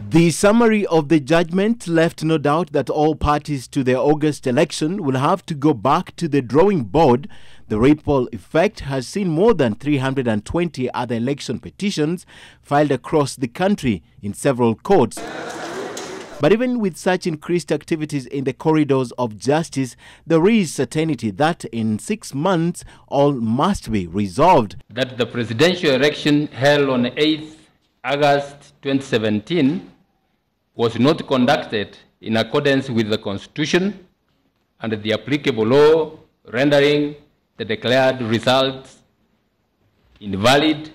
The summary of the judgment left no doubt that all parties to the August election will have to go back to the drawing board. The ripple effect has seen more than 320 other election petitions filed across the country in several courts. But even with such increased activities in the corridors of justice, there is certainty that in 6 months all must be resolved. That the presidential election held on 8th August 2017 was not conducted in accordance with the Constitution and the applicable law, rendering the declared results invalid,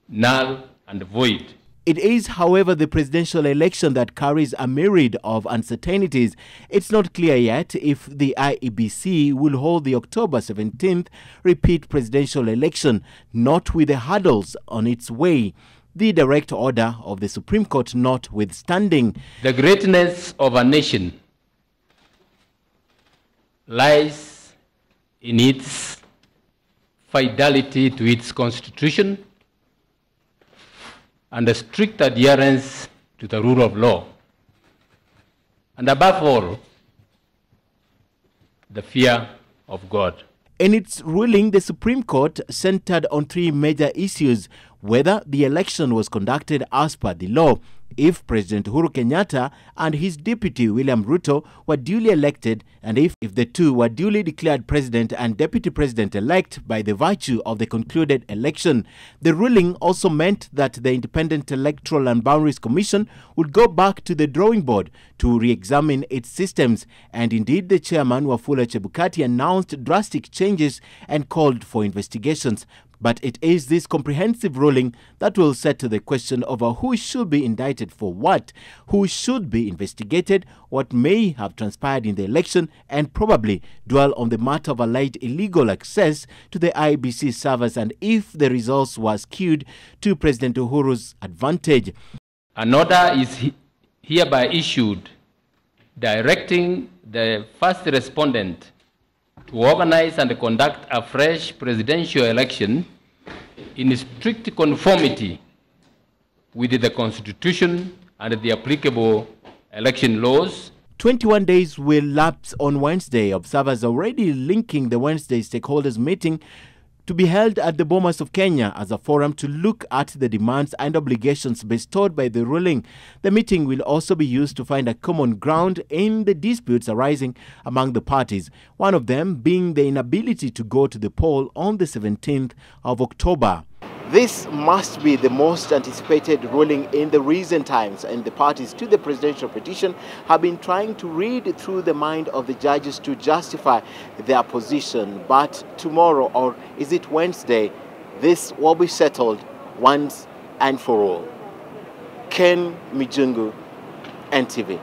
null, and void. It is, however, the presidential election that carries a myriad of uncertainties. It's not clear yet if the IEBC will hold the October 17th repeat presidential election, not with the hurdles on its way. The direct order of the Supreme Court notwithstanding. The greatness of a nation lies in its fidelity to its Constitution and a strict adherence to the rule of law. And above all, the fear of God. In its ruling, the Supreme Court centered on 3 major issues: whether the election was conducted as per the law, if President Uhuru Kenyatta and his deputy William Ruto were duly elected, and if the two were duly declared president and deputy president-elect by the virtue of the concluded election. The ruling also meant that the Independent Electoral and Boundaries Commission would go back to the drawing board to re-examine its systems, and indeed the chairman Wafula Chebukati announced drastic changes and called for investigations. But it is this comprehensive ruling that will settle the question over who should be indicted for what, who should be investigated, what may have transpired in the election, and probably dwell on the matter of alleged illegal access to the IEBC servers and if the results were skewed to President Uhuru's advantage. An order is hereby issued directing the first respondent to organize and conduct a fresh presidential election in strict conformity with the Constitution and the applicable election laws. 21 days will lapse on Wednesday. Observers are already linking the Wednesday stakeholders meeting to be held at the Bomas of Kenya as a forum to look at the demands and obligations bestowed by the ruling. The meeting will also be used to find a common ground in the disputes arising among the parties, one of them being the inability to go to the poll on the 17th of October. This must be the most anticipated ruling in the recent times, and the parties to the presidential petition have been trying to read through the mind of the judges to justify their position. But tomorrow, or is it Wednesday, this will be settled once and for all. Ken Mijungu, NTV.